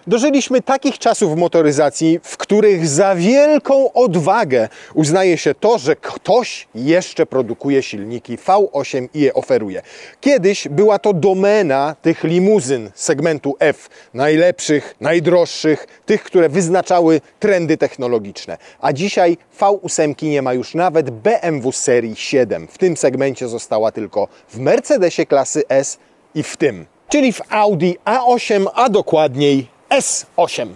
Dożyliśmy takich czasów w motoryzacji, w których za wielką odwagę uznaje się to, że ktoś jeszcze produkuje silniki V8 i je oferuje. Kiedyś była to domena tych limuzyn segmentu F, najlepszych, najdroższych, tych, które wyznaczały trendy technologiczne. A dzisiaj V8 nie ma już nawet BMW serii 7. W tym segmencie została tylko w Mercedesie klasy S i w tym, czyli w Audi A8, a dokładniej S8.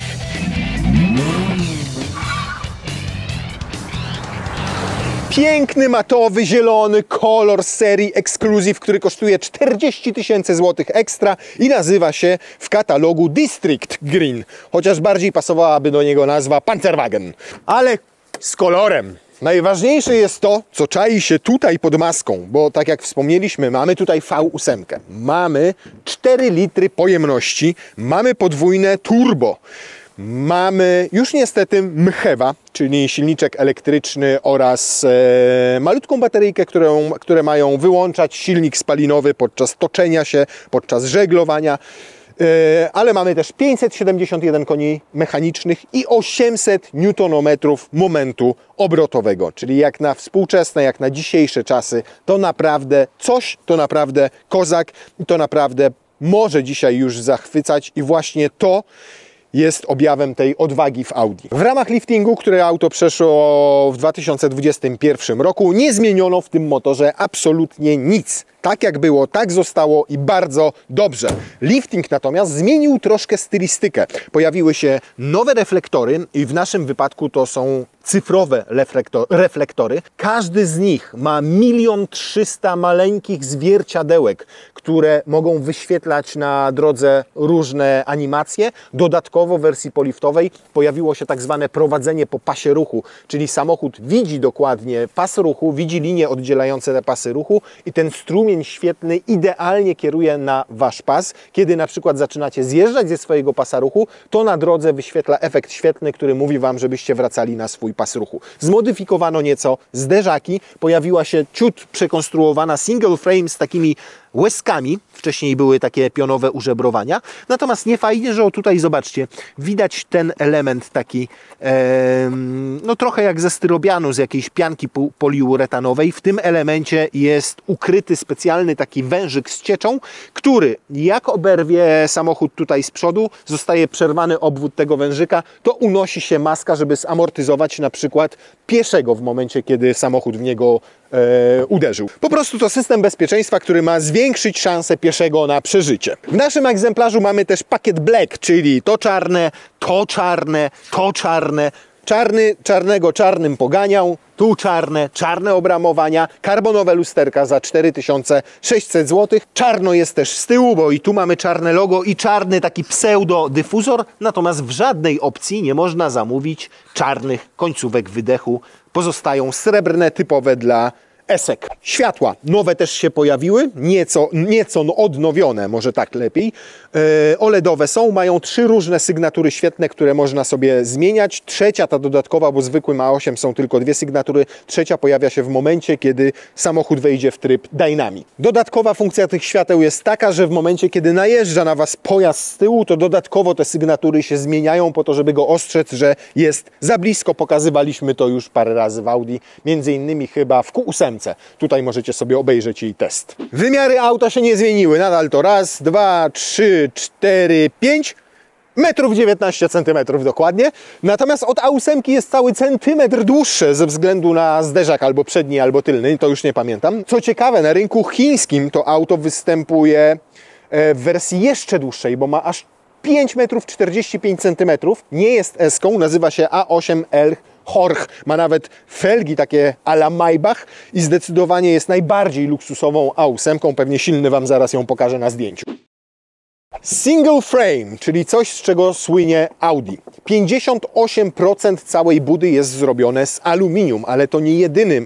Piękny, matowy, zielony kolor z serii Exclusive, który kosztuje 40 000 złotych ekstra i nazywa się w katalogu District Green, chociaż bardziej pasowałaby do niego nazwa Panzerwagen, ale z kolorem. Najważniejsze jest to, co czai się tutaj pod maską, bo tak jak wspomnieliśmy, mamy tutaj V8, mamy 4 litry pojemności, mamy podwójne turbo, mamy już niestety MHEVA, czyli silniczek elektryczny oraz malutką bateryjkę, które mają wyłączać silnik spalinowy podczas toczenia się, podczas żeglowania. Ale mamy też 571 koni mechanicznych i 800 Nm momentu obrotowego, czyli jak na współczesne, jak na dzisiejsze czasy, to naprawdę coś, to naprawdę kozak i to naprawdę może dzisiaj już zachwycać i właśnie to jest objawem tej odwagi w Audi. W ramach liftingu, które auto przeszło w 2021 roku, nie zmieniono w tym motorze absolutnie nic. Tak jak było, tak zostało i bardzo dobrze. Lifting natomiast zmienił troszkę stylistykę. Pojawiły się nowe reflektory i w naszym wypadku to są cyfrowe reflektory. Każdy z nich ma 1 300 000 maleńkich zwierciadełek, które mogą wyświetlać na drodze różne animacje. Dodatkowo w wersji poliftowej pojawiło się tak zwane prowadzenie po pasie ruchu, czyli samochód widzi dokładnie pas ruchu, widzi linie oddzielające te pasy ruchu i ten strumień świetlny idealnie kieruje na Wasz pas. Kiedy na przykład zaczynacie zjeżdżać ze swojego pasa ruchu, to na drodze wyświetla efekt świetlny, który mówi Wam, żebyście wracali na swój pas ruchu. Zmodyfikowano nieco zderzaki, pojawiła się ciut przekonstruowana single frame z takimi łezkami. Wcześniej były takie pionowe użebrowania. Natomiast nie fajnie, że tutaj zobaczcie, widać ten element taki no trochę jak ze styropianu, z jakiejś pianki poliuretanowej. W tym elemencie jest ukryty specjalny taki wężyk z cieczą, który jak oberwie samochód tutaj z przodu, zostaje przerwany obwód tego wężyka, to unosi się maska, żeby zamortyzować na przykład pieszego w momencie, kiedy samochód w niego uderzył. Po prostu to system bezpieczeństwa, który ma zwiększyć szanse pieszego na przeżycie. W naszym egzemplarzu mamy też pakiet Black, czyli to czarne, to czarne, to czarne. Czarny czarnego czarnym poganiał, tu czarne obramowania, karbonowe lusterka za 4600 zł. Czarno jest też z tyłu, bo i tu mamy czarne logo i czarny taki pseudo-dyfuzor, natomiast w żadnej opcji nie można zamówić czarnych końcówek wydechu. Pozostają srebrne, typowe dla esek. Światła nowe też się pojawiły, nieco odnowione, może tak lepiej. OLEDowe są, mają 3 różne sygnatury świetne, które można sobie zmieniać. Trzecia, ta dodatkowa, bo zwykłym A8 są tylko 2 sygnatury. Trzecia pojawia się w momencie, kiedy samochód wejdzie w tryb Dynamic. Dodatkowa funkcja tych świateł jest taka, że w momencie, kiedy najeżdża na Was pojazd z tyłu, to dodatkowo te sygnatury się zmieniają po to, żeby go ostrzec, że jest za blisko. Pokazywaliśmy to już parę razy w Audi, między innymi chyba w Q8. Tutaj możecie sobie obejrzeć jej test. Wymiary auta się nie zmieniły. Nadal to 1, 2, 3, 4, 5 metrów 19 cm dokładnie. Natomiast od A8 jest cały centymetr dłuższe ze względu na zderzak albo przedni, albo tylny. To już nie pamiętam. Co ciekawe, na rynku chińskim to auto występuje w wersji jeszcze dłuższej, bo ma aż 5 metrów 45 cm. Nie jest S-ką, nazywa się A8L Horch, ma nawet felgi takie a la Maybach i zdecydowanie jest najbardziej luksusową A8, pewnie silny Wam zaraz ją pokażę na zdjęciu. Single frame, czyli coś, z czego słynie Audi. 58% całej budy jest zrobione z aluminium, ale to nie jedyny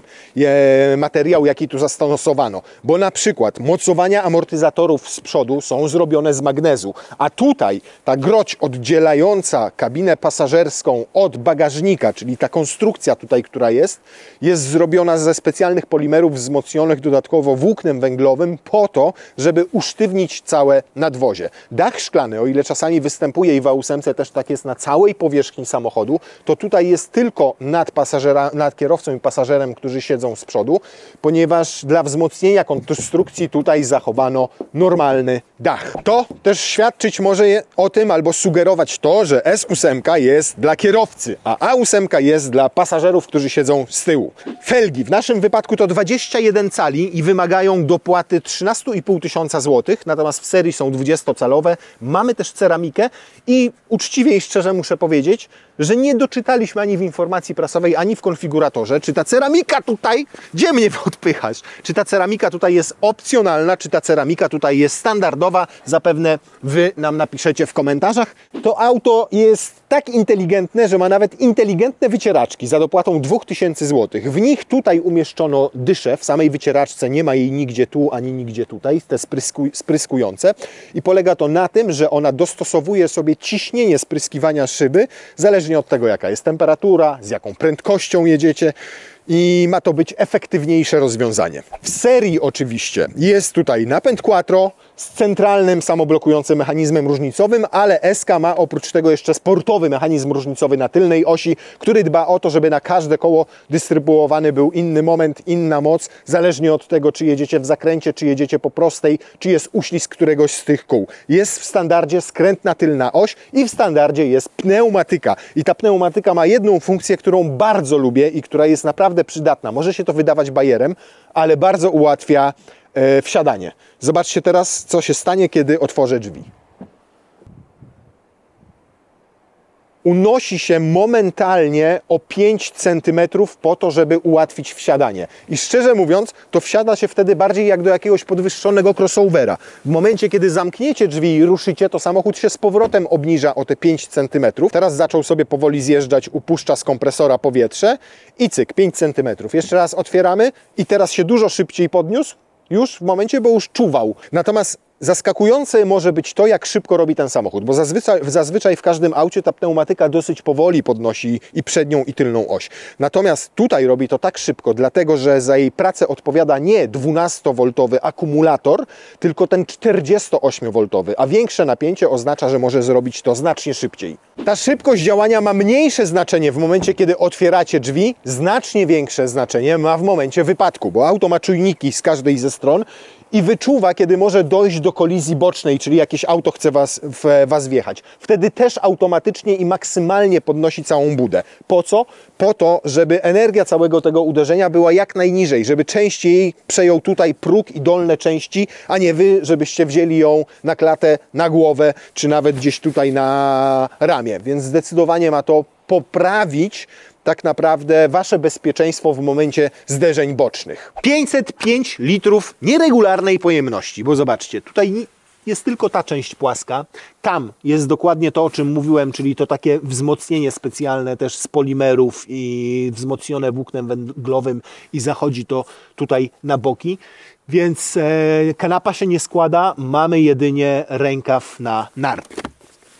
materiał, jaki tu zastosowano, bo na przykład mocowania amortyzatorów z przodu są zrobione z magnezu, a tutaj ta groć oddzielająca kabinę pasażerską od bagażnika, czyli ta konstrukcja tutaj, która jest zrobiona ze specjalnych polimerów wzmocnionych dodatkowo włóknem węglowym po to, żeby usztywnić całe nadwozie. dach szklany, o ile czasami występuje i w A8 też tak jest na całej powierzchni samochodu, to tutaj jest tylko nad kierowcą i pasażerem, którzy siedzą z przodu, ponieważ dla wzmocnienia konstrukcji tutaj zachowano normalny dach. To też świadczyć może o tym albo sugerować to, że S8 jest dla kierowcy, a A8 jest dla pasażerów, którzy siedzą z tyłu. Felgi w naszym wypadku to 21 cali i wymagają dopłaty 13,5 tysiąca złotych, natomiast w serii są 20-calowe. Mamy też ceramikę i uczciwie i szczerze muszę powiedzieć, że nie doczytaliśmy ani w informacji prasowej, ani w konfiguratorze, czy ta ceramika tutaj, gdzie mnie odpychasz, czy ta ceramika tutaj jest opcjonalna, czy ta ceramika tutaj jest standardowa, zapewne Wy nam napiszecie w komentarzach. To auto jest tak inteligentne, że ma nawet inteligentne wycieraczki za dopłatą 2000 zł. W nich tutaj umieszczono dyszę, w samej wycieraczce nie ma jej nigdzie tu, ani nigdzie tutaj, te spryskujące i polega to na tym, że ona dostosowuje sobie ciśnienie spryskiwania szyby, zależnie od tego, jaka jest temperatura, z jaką prędkością jedziecie i ma to być efektywniejsze rozwiązanie. W serii oczywiście jest tutaj napęd quattro z centralnym samoblokującym mechanizmem różnicowym, ale SK ma oprócz tego jeszcze sportowy mechanizm różnicowy na tylnej osi, który dba o to, żeby na każde koło dystrybuowany był inny moment, inna moc, zależnie od tego, czy jedziecie w zakręcie, czy jedziecie po prostej, czy jest uślizg któregoś z tych kół. Jest w standardzie skrętna tylna oś i w standardzie jest pneumatyka. I ta pneumatyka ma jedną funkcję, którą bardzo lubię i która jest naprawdę przydatna. Może się to wydawać bajerem, ale bardzo ułatwia wsiadanie. Zobaczcie teraz, co się stanie, kiedy otworzę drzwi. Unosi się momentalnie o 5 cm po to, żeby ułatwić wsiadanie. I szczerze mówiąc, to wsiada się wtedy bardziej jak do jakiegoś podwyższonego crossovera. W momencie, kiedy zamkniecie drzwi i ruszycie, to samochód się z powrotem obniża o te 5 cm. Teraz zaczął sobie powoli zjeżdżać, upuszcza z kompresora powietrze i cyk, 5 cm. Jeszcze raz otwieramy i teraz się dużo szybciej podniósł. Już w momencie, bo już czuwał. Natomiast zaskakujące może być to, jak szybko robi ten samochód, bo zazwyczaj w każdym aucie ta pneumatyka dosyć powoli podnosi i przednią i tylną oś. Natomiast tutaj robi to tak szybko, dlatego że za jej pracę odpowiada nie 12V akumulator, tylko ten 48V, a większe napięcie oznacza, że może zrobić to znacznie szybciej. Ta szybkość działania ma mniejsze znaczenie w momencie, kiedy otwieracie drzwi, znacznie większe znaczenie ma w momencie wypadku, bo auto ma czujniki z każdej ze stron i wyczuwa, kiedy może dojść do kolizji bocznej, czyli jakieś auto chce was wjechać. Wtedy też automatycznie i maksymalnie podnosi całą budę. Po co? Po to, żeby energia całego tego uderzenia była jak najniżej, żeby częściej przejął tutaj próg i dolne części, a nie wy, żebyście wzięli ją na klatę, na głowę, czy nawet gdzieś tutaj na ramię. Więc zdecydowanie ma to poprawić tak naprawdę wasze bezpieczeństwo w momencie zderzeń bocznych. 505 litrów nieregularnej pojemności, bo zobaczcie, tutaj jest tylko ta część płaska. Tam jest dokładnie to, o czym mówiłem, czyli to takie wzmocnienie specjalne też z polimerów i wzmocnione włóknem węglowym i zachodzi to tutaj na boki. Więc kanapa się nie składa, mamy jedynie rękaw na narty.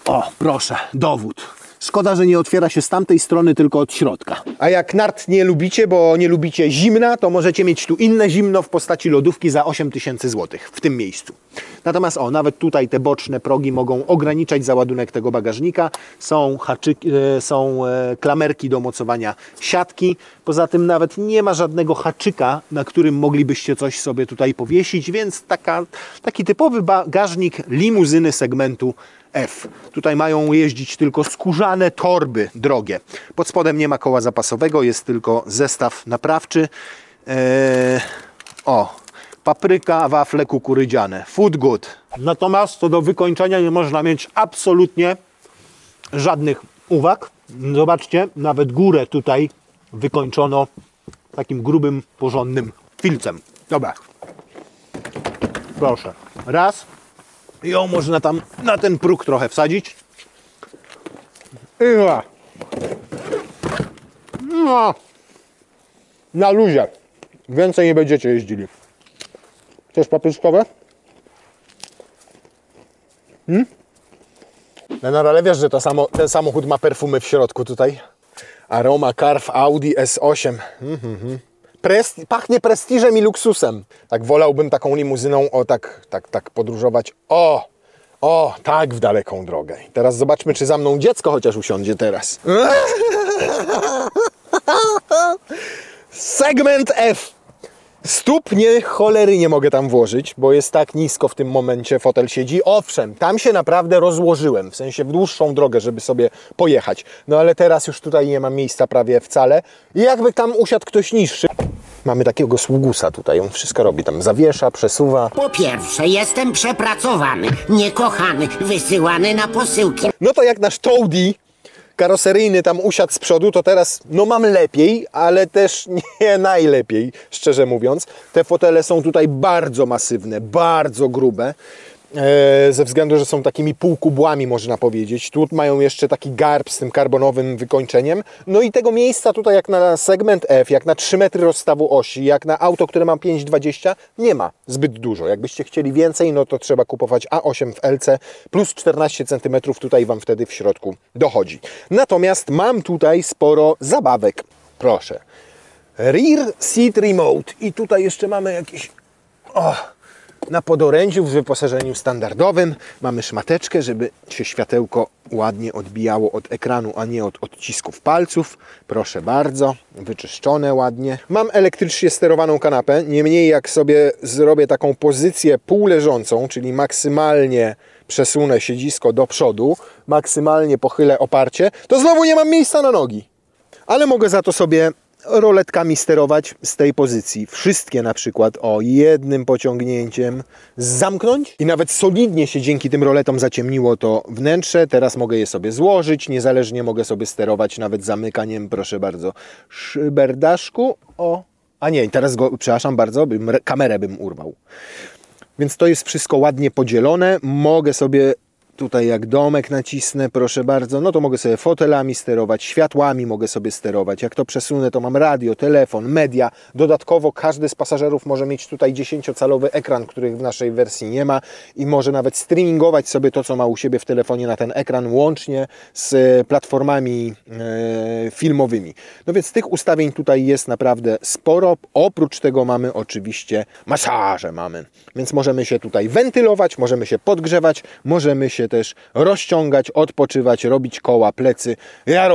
O, proszę, dowód. Szkoda, że nie otwiera się z tamtej strony, tylko od środka. A jak nart nie lubicie, bo nie lubicie zimna, to możecie mieć tu inne zimno w postaci lodówki za 8000 zł w tym miejscu. Natomiast nawet tutaj te boczne progi mogą ograniczać załadunek tego bagażnika. Są klamerki do mocowania siatki. Poza tym nawet nie ma żadnego haczyka, na którym moglibyście coś sobie tutaj powiesić, więc taki typowy bagażnik limuzyny segmentu F. Tutaj mają jeździć tylko skórzane torby drogie. Pod spodem nie ma koła zapasowego, jest tylko zestaw naprawczy. Papryka, wafle kukurydziane. Food good. Natomiast co do wykończenia nie można mieć absolutnie żadnych uwag. Zobaczcie, nawet górę tutaj wykończono takim grubym, porządnym filcem. Dobra. Proszę. Raz. Ją można tam na ten próg trochę wsadzić. I na luzie. Więcej nie będziecie jeździli. Chcesz papryczkowe? Ale wiesz, że ten samochód ma perfumy w środku tutaj? Aroma Carv Audi S8. Pachnie prestiżem i luksusem. Tak wolałbym taką limuzyną, tak podróżować. O, tak w daleką drogę. Teraz zobaczmy, czy za mną dziecko chociaż usiądzie teraz. Segment F. Stóp cholery nie mogę tam włożyć, bo jest tak nisko w tym momencie fotel siedzi. Owszem, tam się naprawdę rozłożyłem, w sensie w dłuższą drogę, żeby sobie pojechać. No ale teraz już tutaj nie ma miejsca prawie wcale. I jakby tam usiadł ktoś niższy. Mamy takiego sługusa tutaj, on wszystko robi, tam zawiesza, przesuwa. Po pierwsze, jestem przepracowany, niekochany, wysyłany na posyłki. No to jak nasz Toady karoseryjny tam usiadł z przodu, to teraz no mam lepiej, ale też nie najlepiej, szczerze mówiąc. Te fotele są tutaj bardzo masywne, bardzo grube. Ze względu, że są takimi półkubłami, można powiedzieć. Tu mają jeszcze taki garb z tym karbonowym wykończeniem. No i tego miejsca tutaj jak na segment F, jak na 3 metry rozstawu osi, jak na auto, które ma 5,20, nie ma zbyt dużo. Jakbyście chcieli więcej, no to trzeba kupować A8 w LC plus 14 cm tutaj Wam wtedy w środku dochodzi. Natomiast mam tutaj sporo zabawek. Proszę. Rear Seat Remote. I tutaj jeszcze mamy jakieś... Na podorędziu w wyposażeniu standardowym mamy szmateczkę, żeby się światełko ładnie odbijało od ekranu, a nie od odcisków palców. Proszę bardzo, wyczyszczone ładnie. Mam elektrycznie sterowaną kanapę, niemniej jak sobie zrobię taką pozycję półleżącą, czyli maksymalnie przesunę siedzisko do przodu, maksymalnie pochylę oparcie, to znowu nie mam miejsca na nogi. Ale mogę za to sobie roletkami sterować z tej pozycji. Wszystkie na przykład jednym pociągnięciem zamknąć i nawet solidnie się dzięki tym roletom zaciemniło to wnętrze. Teraz mogę je sobie złożyć, niezależnie mogę sobie sterować nawet zamykaniem, proszę bardzo, szyberdaszku. A nie, teraz go, przepraszam bardzo, kamerę bym urwał. Więc to jest wszystko ładnie podzielone. Mogę sobie tutaj jak domek nacisnę, proszę bardzo, no to mogę sobie fotelami sterować, światłami mogę sobie sterować. Jak to przesunę, to mam radio, telefon, media. Dodatkowo każdy z pasażerów może mieć tutaj 10-calowy ekran, których w naszej wersji nie ma i może nawet streamingować sobie to, co ma u siebie w telefonie na ten ekran, łącznie z platformami filmowymi. No więc tych ustawień tutaj jest naprawdę sporo. Oprócz tego mamy oczywiście masaże więc możemy się tutaj wentylować, możemy się podgrzewać, możemy się też rozciągać, odpoczywać, robić koła, plecy. Ja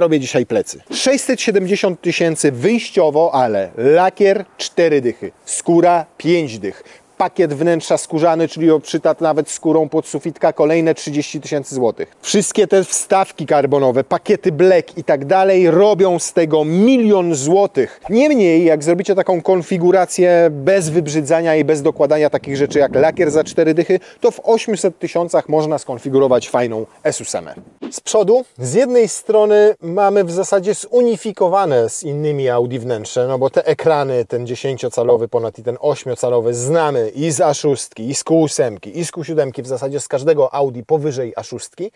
robię dzisiaj plecy. 670 000 wyjściowo, ale lakier 4 dychy, skóra 5 dych. Pakiet wnętrza skórzany, czyli oprzytat nawet skórą podsufitka, kolejne 30 000 złotych. Wszystkie te wstawki karbonowe, pakiety black i tak dalej robią z tego 1 000 000 złotych. Niemniej, jak zrobicie taką konfigurację bez wybrzydzania i bez dokładania takich rzeczy jak lakier za 4 dychy, to w 800 000 można skonfigurować fajną S8. Z przodu, z jednej strony mamy w zasadzie zunifikowane z innymi Audi wnętrze, no bo te ekrany, ten 10-calowy ponad i ten 8-calowy znamy i z A6, i z Q8, i z Q7, w zasadzie z każdego Audi powyżej A6.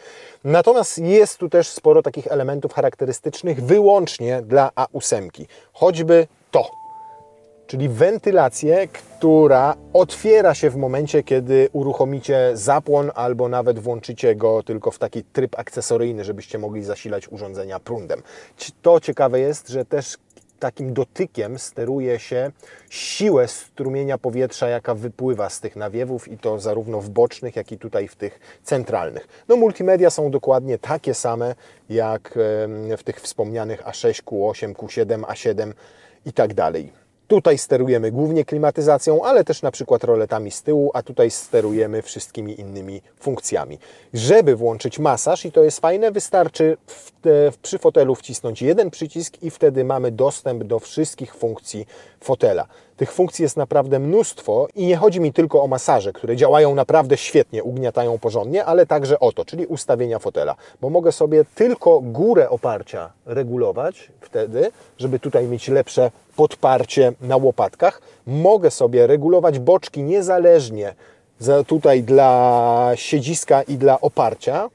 Natomiast jest tu też sporo takich elementów charakterystycznych wyłącznie dla A8. Choćby to, czyli wentylację, która otwiera się w momencie, kiedy uruchomicie zapłon albo nawet włączycie go tylko w taki tryb akcesoryjny, żebyście mogli zasilać urządzenia prądem. To ciekawe jest, że też takim dotykiem steruje się siłę strumienia powietrza, jaka wypływa z tych nawiewów i to zarówno w bocznych, jak i tutaj w tych centralnych. No multimedia są dokładnie takie same jak w tych wspomnianych A6, Q8, Q7, A7 i tak dalej. Tutaj sterujemy głównie klimatyzacją, ale też na przykład roletami z tyłu, a tutaj sterujemy wszystkimi innymi funkcjami. Żeby włączyć masaż, i to jest fajne, wystarczy przy fotelu wcisnąć jeden przycisk i wtedy mamy dostęp do wszystkich funkcji fotela. Tych funkcji jest naprawdę mnóstwo i nie chodzi mi tylko o masaże, które działają naprawdę świetnie, ugniatają porządnie, ale także o to, czyli ustawienia fotela, bo mogę sobie tylko górę oparcia regulować wtedy, żeby tutaj mieć lepsze podparcie na łopatkach. Mogę sobie regulować boczki niezależnie tutaj dla siedziska i dla oparcia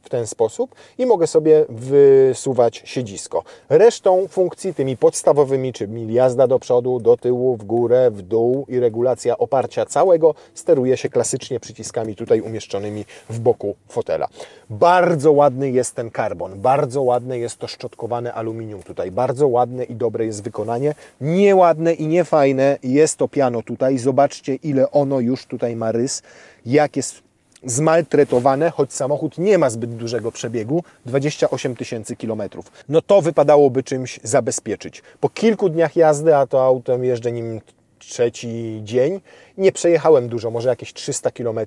w ten sposób i mogę sobie wysuwać siedzisko. Resztą funkcji, tymi podstawowymi, czyli jazda do przodu, do tyłu, w górę, w dół i regulacja oparcia całego, steruje się klasycznie przyciskami tutaj umieszczonymi w boku fotela. Bardzo ładny jest ten karbon, bardzo ładne jest to szczotkowane aluminium tutaj, bardzo ładne i dobre jest wykonanie. Nieładne i niefajne jest to piano tutaj. Zobaczcie, ile ono już tutaj ma rys, jak jest zmaltretowane, choć samochód nie ma zbyt dużego przebiegu, 28 000 kilometrów. No to wypadałoby czymś zabezpieczyć. Po kilku dniach jazdy, a to autem jeżdżę nim trzeci dzień, nie przejechałem dużo, może jakieś 300 km.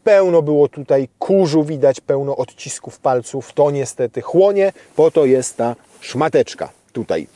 Pełno było tutaj kurzu, widać pełno odcisków palców. To niestety chłonie, po to jest ta szmateczka tutaj.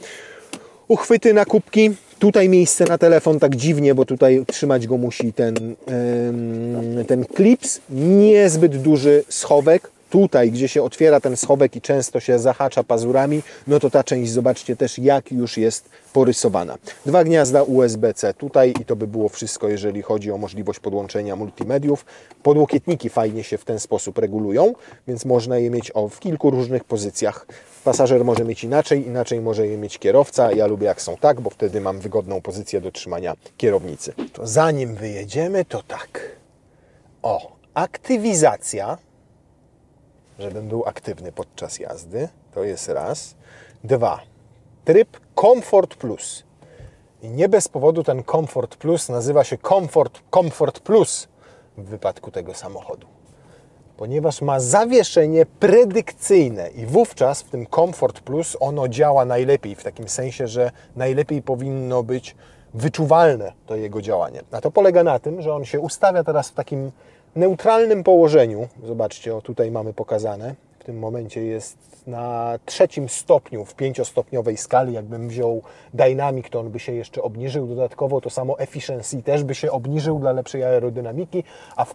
Uchwyty na kubki. Tutaj miejsce na telefon tak dziwnie, bo tutaj trzymać go musi ten klips. Niezbyt duży schowek. Tutaj, gdzie się otwiera ten schowek i często się zahacza pazurami, no to ta część, zobaczcie też, jak już jest porysowana. 2 gniazda USB-C tutaj i to by było wszystko, jeżeli chodzi o możliwość podłączenia multimediów. Podłokietniki fajnie się w ten sposób regulują, więc można je mieć w kilku różnych pozycjach. Pasażer może mieć inaczej, inaczej może je mieć kierowca. Ja lubię, jak są tak, bo wtedy mam wygodną pozycję do trzymania kierownicy. To zanim wyjedziemy, to tak. Aktywizacja, żebym był aktywny podczas jazdy. To jest raz. 2. Tryb Comfort Plus. I nie bez powodu ten Comfort Plus nazywa się Comfort Plus w wypadku tego samochodu. Ponieważ ma zawieszenie predykcyjne i wówczas w tym Comfort Plus ono działa najlepiej, w takim sensie, że najlepiej powinno być wyczuwalne to jego działanie. A to polega na tym, że on się ustawia teraz w takim neutralnym położeniu. Zobaczcie, tutaj mamy pokazane. W tym momencie jest na 3. stopniu w 5-stopniowej skali. Jakbym wziął Dynamic, to on by się jeszcze obniżył. Dodatkowo to samo Efficiency też by się obniżył dla lepszej aerodynamiki, a w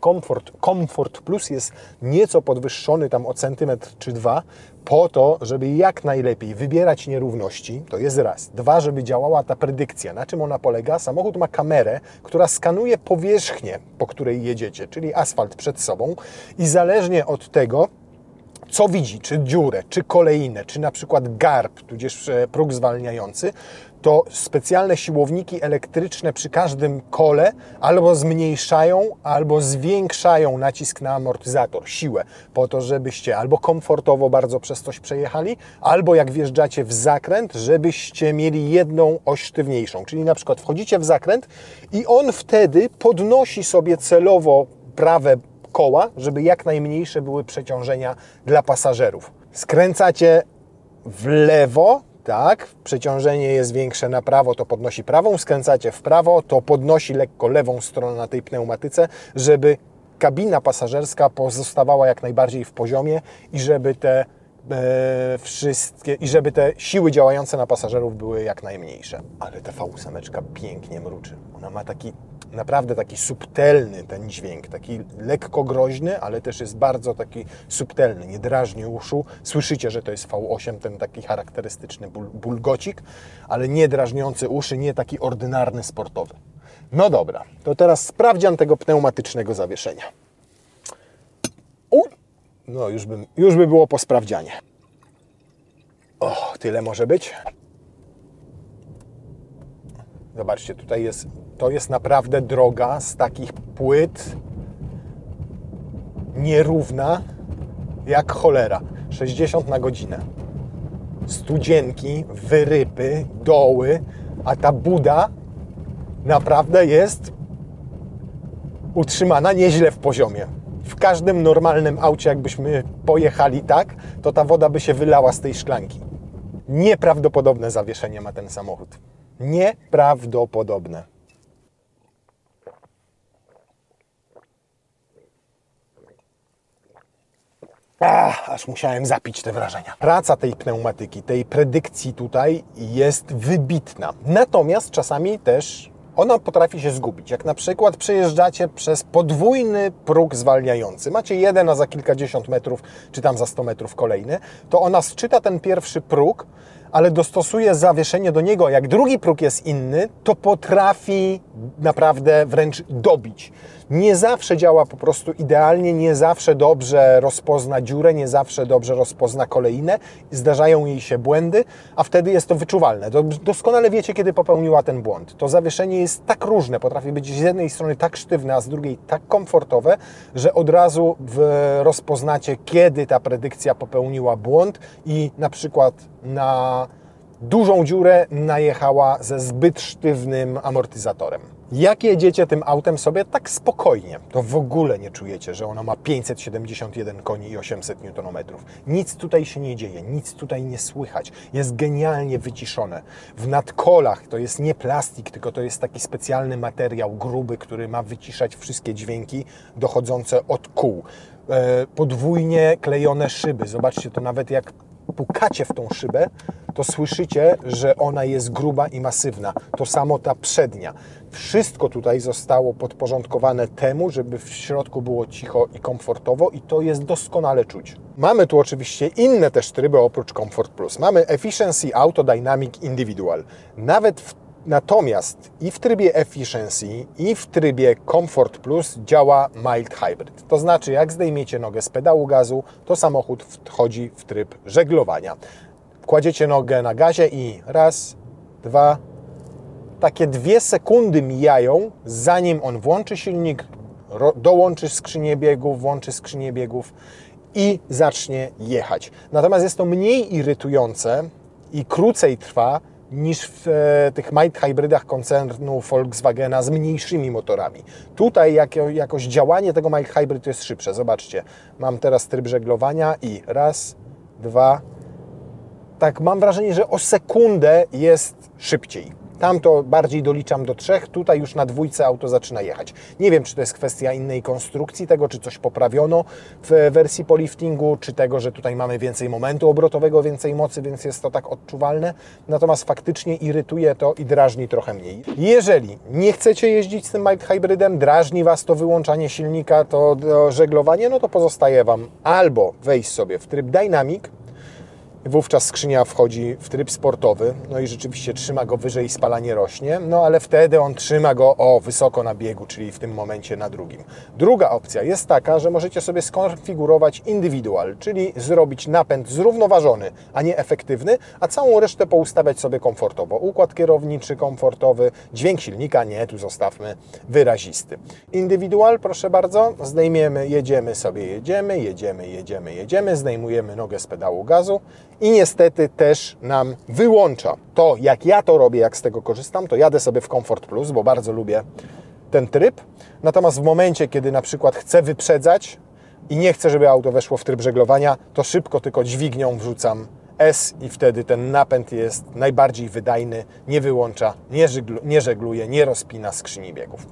Comfort Plus jest nieco podwyższony tam o centymetr czy 2, po to, żeby jak najlepiej wybierać nierówności, to jest raz. 2, żeby działała ta predykcja. Na czym ona polega? Samochód ma kamerę, która skanuje powierzchnię, po której jedziecie, czyli asfalt przed sobą i zależnie od tego, co widzi, czy dziurę, czy kolejne, czy na przykład garb, tudzież próg zwalniający, to specjalne siłowniki elektryczne przy każdym kole albo zmniejszają, albo zwiększają nacisk na amortyzator, siłę, po to, żebyście albo komfortowo bardzo przez coś przejechali, albo jak wjeżdżacie w zakręt, żebyście mieli jedną oś sztywniejszą. Czyli na przykład wchodzicie w zakręt i on wtedy podnosi sobie celowo prawe koła, żeby jak najmniejsze były przeciążenia dla pasażerów. Skręcacie w lewo, tak, przeciążenie jest większe na prawo, to podnosi prawą, skręcacie w prawo, to podnosi lekko lewą stronę na tej pneumatyce, żeby kabina pasażerska pozostawała jak najbardziej w poziomie i żeby żeby te siły działające na pasażerów były jak najmniejsze. Ale ta V8 pięknie mruczy. Ona ma naprawdę taki subtelny ten dźwięk, taki lekko groźny, ale też jest bardzo taki subtelny, nie drażni uszu. Słyszycie, że to jest V8, ten taki charakterystyczny bulgocik, ale nie drażniący uszy, nie taki ordynarny, sportowy. No dobra, to teraz sprawdzian tego pneumatycznego zawieszenia. No już by było po sprawdzianie. Tyle może być. Zobaczcie, to jest naprawdę droga z takich płyt nierówna jak cholera. 60 na godzinę. Studzienki, wyrypy, doły, a ta buda naprawdę jest utrzymana nieźle w poziomie. W każdym normalnym aucie, jakbyśmy pojechali tak, to ta woda by się wylała z tej szklanki. Nieprawdopodobne zawieszenie ma ten samochód. Nieprawdopodobne. Aż musiałem zapić te wrażenia. Praca tej pneumatyki, tej predykcji tutaj jest wybitna. Natomiast czasami też ona potrafi się zgubić. Jak na przykład przejeżdżacie przez podwójny próg zwalniający. Macie jeden, a za kilkadziesiąt metrów, czy tam za 100 metrów kolejny, to ona sczyta ten pierwszy próg, ale dostosuje zawieszenie do niego. Jak drugi próg jest inny, to potrafi naprawdę wręcz dobić. Nie zawsze działa po prostu idealnie, nie zawsze dobrze rozpozna dziurę, nie zawsze dobrze rozpozna kolejne. Zdarzają jej się błędy, a wtedy jest to wyczuwalne. Doskonale wiecie, kiedy popełniła ten błąd. To zawieszenie jest tak różne, potrafi być z jednej strony tak sztywne, a z drugiej tak komfortowe, że od razu rozpoznacie, kiedy ta predykcja popełniła błąd i na przykład na dużą dziurę najechała ze zbyt sztywnym amortyzatorem. Jak jedziecie tym autem sobie tak spokojnie, to w ogóle nie czujecie, że ono ma 571 koni i 800 Nm. Nic tutaj się nie dzieje, nic tutaj nie słychać. Jest genialnie wyciszone. W nadkolach to jest nie plastik, tylko to jest taki specjalny materiał gruby, który ma wyciszać wszystkie dźwięki dochodzące od kół. Podwójnie klejone szyby. Zobaczcie, to nawet jak pukacie w tą szybę, to słyszycie, że ona jest gruba i masywna. To samo ta przednia. Wszystko tutaj zostało podporządkowane temu, żeby w środku było cicho i komfortowo i to jest doskonale czuć. Mamy tu oczywiście inne też tryby oprócz Comfort Plus. Mamy Efficiency, Auto, Dynamic, Individual. Natomiast i w trybie Efficiency, i w trybie Comfort Plus działa Mild Hybrid. To znaczy, jak zdejmiecie nogę z pedału gazu, to samochód wchodzi w tryb żeglowania. Kładziecie nogę na gazie i raz, dwa, takie 2 sekundy mijają, zanim on włączy silnik, dołączy skrzynię biegów, włączy skrzynię biegów i zacznie jechać. Natomiast jest to mniej irytujące i krócej trwa niż w tych mild hybrydach koncernu Volkswagena z mniejszymi motorami. Tutaj jakoś działanie tego mild hybrid jest szybsze. Zobaczcie, mam teraz tryb żeglowania i raz, dwa, tak mam wrażenie, że o sekundę jest szybciej. Tam to bardziej doliczam do 3, tutaj już na 2 auto zaczyna jechać. Nie wiem, czy to jest kwestia innej konstrukcji tego, czy coś poprawiono w wersji po liftingu, czy tego, że tutaj mamy więcej momentu obrotowego, więcej mocy, więc jest to tak odczuwalne. Natomiast faktycznie irytuje to i drażni trochę mniej. Jeżeli nie chcecie jeździć z tym mild hybrydem, drażni Was to wyłączanie silnika, to żeglowanie, no to pozostaje Wam albo wejść sobie w tryb Dynamic, wówczas skrzynia wchodzi w tryb sportowy, no i rzeczywiście trzyma go wyżej i spalanie rośnie, no ale wtedy on trzyma go wysoko na biegu, czyli w tym momencie na drugim. Druga opcja jest taka, że możecie sobie skonfigurować Individual, czyli zrobić napęd zrównoważony, a nie efektywny, a całą resztę poustawiać sobie komfortowo. Układ kierowniczy komfortowy, dźwięk silnika nie, tu zostawmy wyrazisty. Individual, proszę bardzo, zdejmiemy, jedziemy sobie, jedziemy, zdejmujemy nogę z pedału gazu, i niestety też nam wyłącza. To jak ja to robię, jak z tego korzystam, to jadę sobie w Comfort Plus, bo bardzo lubię ten tryb. Natomiast w momencie, kiedy na przykład chcę wyprzedzać i nie chcę, żeby auto weszło w tryb żeglowania, to szybko tylko dźwignią wrzucam S i wtedy ten napęd jest najbardziej wydajny, nie wyłącza, nie żegluje, nie rozpina skrzyni biegów.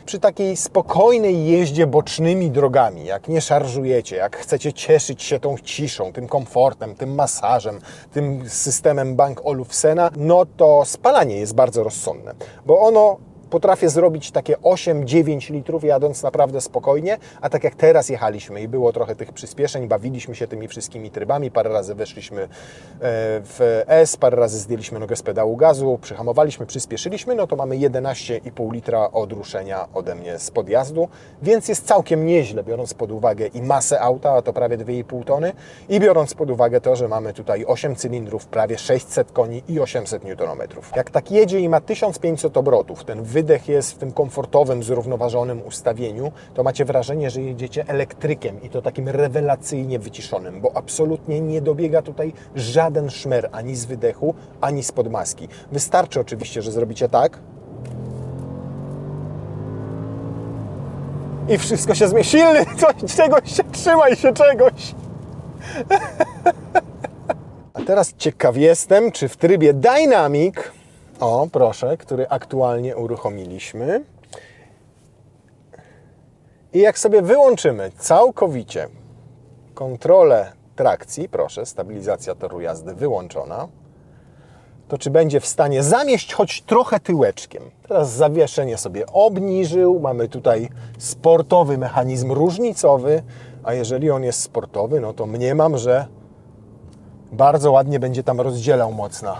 Przy takiej spokojnej jeździe bocznymi drogami, jak nie szarżujecie, jak chcecie cieszyć się tą ciszą, tym komfortem, tym masażem, tym systemem Bang Olufsena, no to spalanie jest bardzo rozsądne, bo ono potrafię zrobić takie 8-9 litrów jadąc naprawdę spokojnie, a tak jak teraz jechaliśmy i było trochę tych przyspieszeń, bawiliśmy się tymi wszystkimi trybami, parę razy weszliśmy w S, parę razy zdjęliśmy nogę z pedału gazu, przyhamowaliśmy, przyspieszyliśmy, no to mamy 11,5 litra odruszenia ode mnie z podjazdu, więc jest całkiem nieźle, biorąc pod uwagę i masę auta, a to prawie 2,5 tony i biorąc pod uwagę to, że mamy tutaj 8 cylindrów, prawie 600 koni i 800 Nm. Jak tak jedzie i ma 1500 obrotów, ten wydech jest w tym komfortowym, zrównoważonym ustawieniu, to macie wrażenie, że jedziecie elektrykiem i to takim rewelacyjnie wyciszonym, bo absolutnie nie dobiega tutaj żaden szmer ani z wydechu, ani z podmaski. Wystarczy oczywiście, że zrobicie tak i wszystko się zmieni. Silny, czegoś się, trzymaj się czegoś. A teraz ciekaw jestem, czy w trybie Dynamic, o proszę, który aktualnie uruchomiliśmy, i jak sobie wyłączymy całkowicie kontrolę trakcji, proszę, stabilizacja toru jazdy wyłączona, to czy będzie w stanie zamieść choć trochę tyłeczkiem. Teraz zawieszenie sobie obniżył, mamy tutaj sportowy mechanizm różnicowy, a jeżeli on jest sportowy, no to mniemam, że bardzo ładnie będzie tam rozdzielał mocno.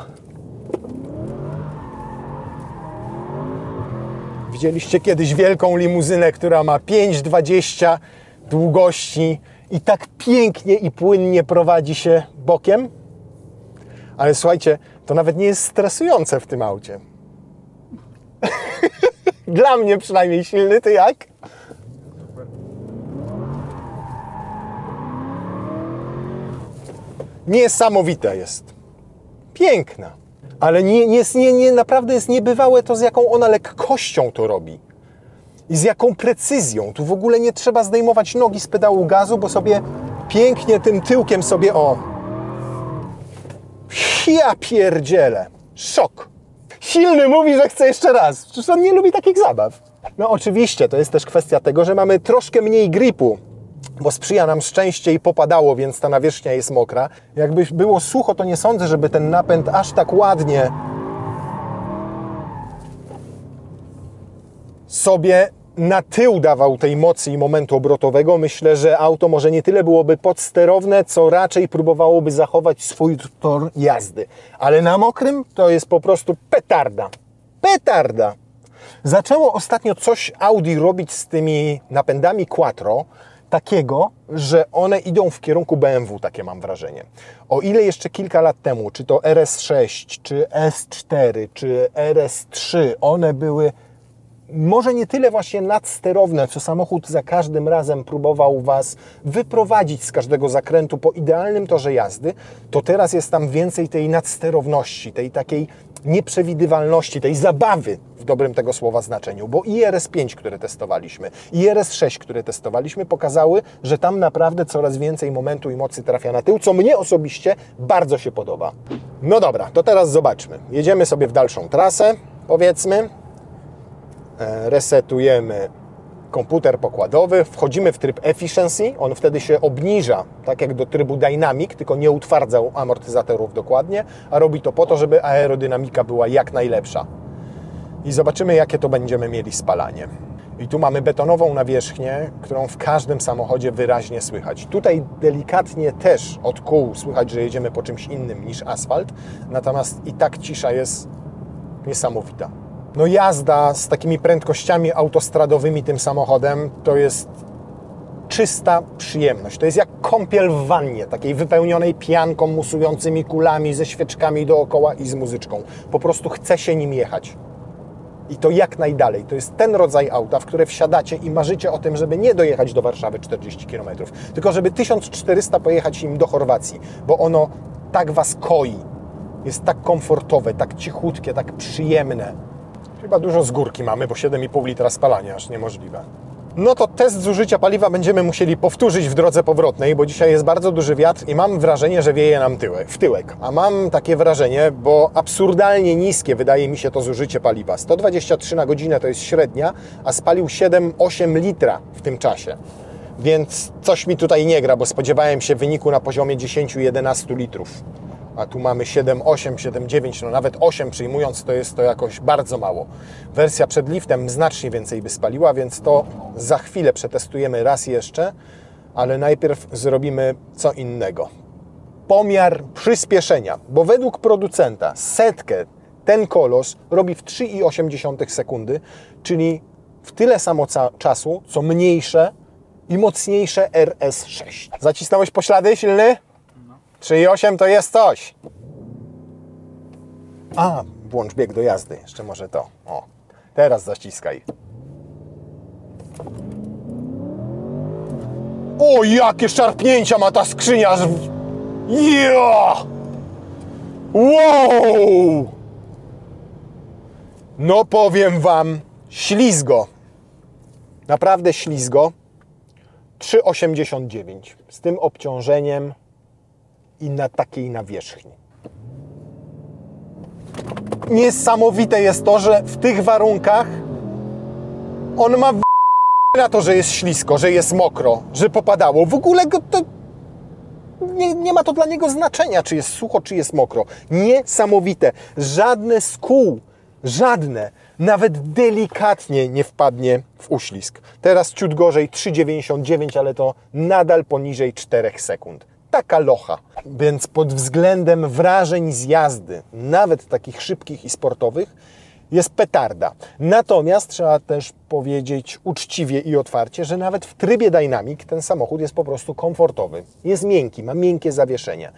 Widzieliście kiedyś wielką limuzynę, która ma 5,20 długości i tak pięknie i płynnie prowadzi się bokiem? Ale słuchajcie, to nawet nie jest stresujące w tym aucie. Dla mnie przynajmniej silny, ty jak? Niesamowite jest. Piękna. Ale naprawdę jest niebywałe to, z jaką ona lekkością to robi. I z jaką precyzją. Tu w ogóle nie trzeba zdejmować nogi z pedału gazu, bo sobie pięknie tym tyłkiem sobie, o. Ja pierdzielę. Szok. Silny mówi, że chce jeszcze raz. Przecież on nie lubi takich zabaw. No oczywiście, to jest też kwestia tego, że mamy troszkę mniej gripu, bo sprzyja nam szczęście i popadało, więc ta nawierzchnia jest mokra. Jakby było sucho, to nie sądzę, żeby ten napęd aż tak ładnie sobie na tył dawał tej mocy i momentu obrotowego. Myślę, że auto może nie tyle byłoby podsterowne, co raczej próbowałoby zachować swój tor jazdy. Ale na mokrym to jest po prostu petarda. Petarda! Zaczęło ostatnio coś Audi robić z tymi napędami Quattro, takiego, że one idą w kierunku BMW, takie mam wrażenie. O ile jeszcze kilka lat temu, czy to RS6, czy S4, czy RS3, one były może nie tyle właśnie nadsterowne, co samochód za każdym razem próbował Was wyprowadzić z każdego zakrętu po idealnym torze jazdy, to teraz jest tam więcej tej nadsterowności, tej takiej nieprzewidywalności, tej zabawy w dobrym tego słowa znaczeniu, bo i RS5, które testowaliśmy, i RS6, które testowaliśmy, pokazały, że tam naprawdę coraz więcej momentu i mocy trafia na tył, co mnie osobiście bardzo się podoba. No dobra, to teraz zobaczmy. Jedziemy sobie w dalszą trasę, powiedzmy. Resetujemy komputer pokładowy, wchodzimy w tryb Efficiency, on wtedy się obniża, tak jak do trybu Dynamic, tylko nie utwardza amortyzatorów dokładnie, a robi to po to, żeby aerodynamika była jak najlepsza. I zobaczymy, jakie to będziemy mieli spalanie. I tu mamy betonową nawierzchnię, którą w każdym samochodzie wyraźnie słychać. Tutaj delikatnie też od kół słychać, że jedziemy po czymś innym niż asfalt, natomiast i tak cisza jest niesamowita. No jazda z takimi prędkościami autostradowymi tym samochodem to jest czysta przyjemność. To jest jak kąpiel w wannie, takiej wypełnionej pianką, musującymi kulami, ze świeczkami dookoła i z muzyczką. Po prostu chce się nim jechać. I to jak najdalej. To jest ten rodzaj auta, w które wsiadacie i marzycie o tym, żeby nie dojechać do Warszawy 40 km, tylko żeby 1400 pojechać im do Chorwacji, bo ono tak Was koi. Jest tak komfortowe, tak cichutkie, tak przyjemne. Chyba dużo z górki mamy, bo 7,5 litra spalania, aż niemożliwe. No to test zużycia paliwa będziemy musieli powtórzyć w drodze powrotnej, bo dzisiaj jest bardzo duży wiatr i mam wrażenie, że wieje nam w tyłek. A mam takie wrażenie, bo absurdalnie niskie wydaje mi się to zużycie paliwa. 123 na godzinę to jest średnia, a spalił 7,8 litra w tym czasie. Więc coś mi tutaj nie gra, bo spodziewałem się wyniku na poziomie 10-11 litrów. A tu mamy 7,8, 7,9, no nawet 8 przyjmując, to jest to jakoś bardzo mało. Wersja przed liftem znacznie więcej by spaliła, więc to za chwilę przetestujemy raz jeszcze, ale najpierw zrobimy co innego. Pomiar przyspieszenia, bo według producenta setkę ten kolos robi w 3,8 sekundy, czyli w tyle samo czasu, co mniejsze i mocniejsze RS6. Zacisnąłeś poślady silny? 3,8 to jest coś. A, włącz bieg do jazdy. Jeszcze może to. O, teraz zaciskaj. O, jakie szarpnięcia ma ta skrzynia! Ja! Wow! No powiem Wam, ślizgo. Naprawdę ślizgo. 3,89. Z tym obciążeniem i na takiej nawierzchni. Niesamowite jest to, że w tych warunkach on ma na to, że jest ślisko, że jest mokro, że popadało. W ogóle go to nie ma to dla niego znaczenia, czy jest sucho, czy jest mokro. Niesamowite. Żadne z kół, żadne, nawet delikatnie nie wpadnie w uślizg. Teraz ciut gorzej, 3,99, ale to nadal poniżej 4 sekund. Taka locha. Więc pod względem wrażeń z jazdy, nawet takich szybkich i sportowych, jest petarda. Natomiast trzeba też powiedzieć uczciwie i otwarcie, że nawet w trybie Dynamic ten samochód jest po prostu komfortowy. Jest miękki, ma miękkie zawieszenie.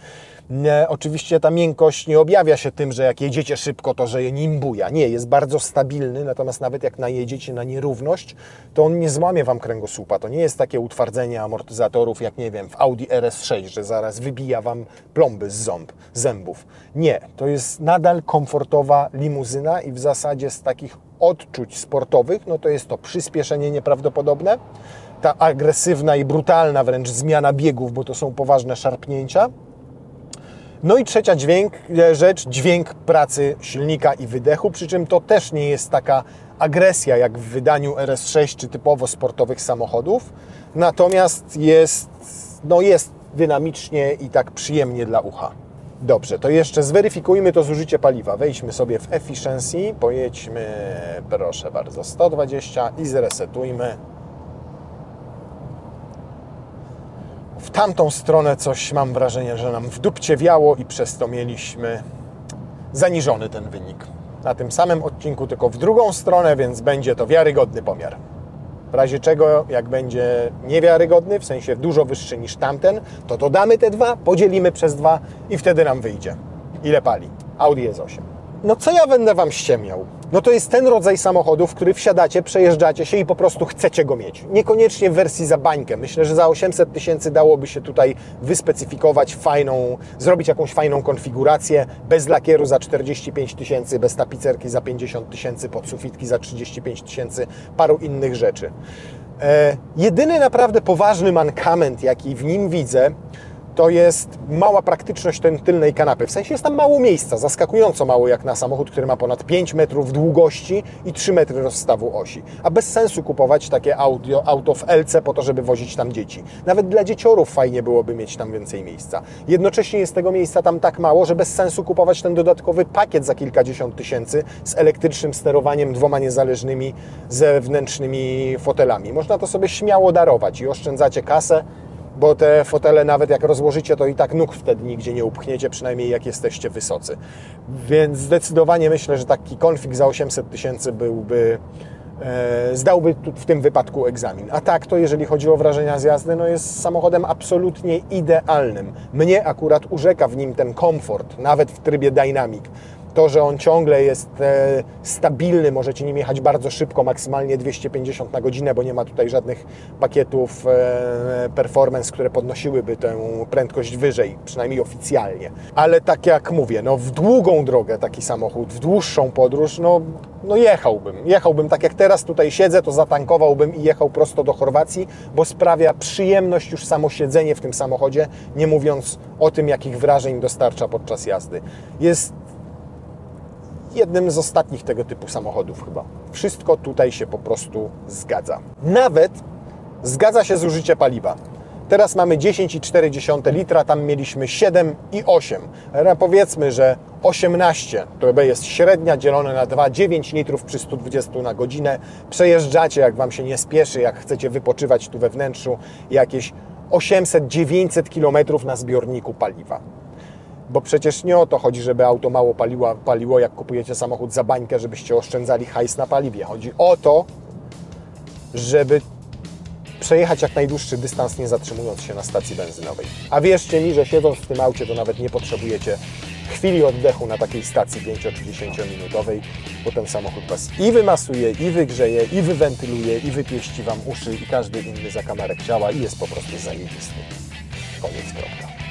Oczywiście ta miękkość nie objawia się tym, że jak jedziecie szybko, to że je nim buja. Nie, jest bardzo stabilny, natomiast nawet jak najedziecie na nierówność, to on nie złamie Wam kręgosłupa. To nie jest takie utwardzenie amortyzatorów, jak nie wiem, w Audi RS6, że zaraz wybija Wam plomby z zębów. Nie, to jest nadal komfortowa limuzyna i w zasadzie z takich odczuć sportowych, no to jest to przyspieszenie nieprawdopodobne, ta agresywna i brutalna wręcz zmiana biegów, bo to są poważne szarpnięcia. No i trzecia rzecz, dźwięk pracy silnika i wydechu, przy czym to też nie jest taka agresja jak w wydaniu RS6 czy typowo sportowych samochodów, natomiast jest dynamicznie i tak przyjemnie dla ucha. Dobrze, to jeszcze zweryfikujmy to zużycie paliwa. Wejdźmy sobie w Efficiency, pojedźmy, proszę bardzo, 120 i zresetujmy. W tamtą stronę coś mam wrażenie, że nam w dupcie wiało i przez to mieliśmy zaniżony ten wynik. Na tym samym odcinku, tylko w drugą stronę, więc będzie to wiarygodny pomiar. W razie czego, jak będzie niewiarygodny, w sensie dużo wyższy niż tamten, to dodamy te dwa, podzielimy przez 2 i wtedy nam wyjdzie. Ile pali? Audi S8. No co ja będę Wam ściemniał? No to jest ten rodzaj samochodu, w który wsiadacie, przejeżdżacie się i po prostu chcecie go mieć. Niekoniecznie w wersji za bańkę. Myślę, że za 800 000 dałoby się tutaj wyspecyfikować zrobić jakąś fajną konfigurację, bez lakieru za 45 000, bez tapicerki za 50 000, podsufitki za 35 000, paru innych rzeczy. Jedyny naprawdę poważny mankament, jaki w nim widzę, to jest mała praktyczność tej tylnej kanapy. W sensie jest tam mało miejsca, zaskakująco mało jak na samochód, który ma ponad 5 metrów długości i 3 metry rozstawu osi. A bez sensu kupować takie auto w LC po to, żeby wozić tam dzieci. Nawet dla dzieciorów fajnie byłoby mieć tam więcej miejsca. Jednocześnie jest tego miejsca tam tak mało, że bez sensu kupować ten dodatkowy pakiet za kilkadziesiąt tysięcy z elektrycznym sterowaniem, 2 niezależnymi zewnętrznymi fotelami. Można to sobie śmiało darować i oszczędzacie kasę, bo te fotele nawet jak rozłożycie, to i tak nóg wtedy nigdzie nie upchniecie, przynajmniej jak jesteście wysocy. Więc zdecydowanie myślę, że taki konfig za 800 000 zdałby w tym wypadku egzamin. A tak to, jeżeli chodzi o wrażenia z jazdy, no jest samochodem absolutnie idealnym. Mnie akurat urzeka w nim ten komfort, nawet w trybie Dynamic. To, że on ciągle jest stabilny, możecie nim jechać bardzo szybko, maksymalnie 250 na godzinę, bo nie ma tutaj żadnych pakietów performance, które podnosiłyby tę prędkość wyżej, przynajmniej oficjalnie. Ale tak jak mówię, no w długą drogę taki samochód, w dłuższą podróż, no jechałbym tak jak teraz tutaj siedzę, to zatankowałbym i jechał prosto do Chorwacji, bo sprawia przyjemność już samo siedzenie w tym samochodzie, nie mówiąc o tym, jakich wrażeń dostarcza podczas jazdy. Jest jednym z ostatnich tego typu samochodów chyba. Wszystko tutaj się po prostu zgadza. Nawet zgadza się zużycie paliwa. Teraz mamy 10,4 litra, tam mieliśmy 7,8. Powiedzmy, że 18 to jest średnia dzielone na 2, 9 litrów przy 120 na godzinę. Przejeżdżacie, jak Wam się nie spieszy, jak chcecie wypoczywać tu we wnętrzu, jakieś 800-900 km na zbiorniku paliwa. Bo przecież nie o to chodzi, żeby auto mało paliło, jak kupujecie samochód za bańkę, żebyście oszczędzali hajs na paliwie. Chodzi o to, żeby przejechać jak najdłuższy dystans, nie zatrzymując się na stacji benzynowej. A wierzcie mi, że siedząc w tym aucie, to nawet nie potrzebujecie chwili oddechu na takiej stacji 5 czy 10 minutowej, bo ten samochód Was i wymasuje, i wygrzeje, i wywentyluje, i wypieści Wam uszy i każdy inny zakamarek ciała i jest po prostu zajebisty. Koniec, kropka.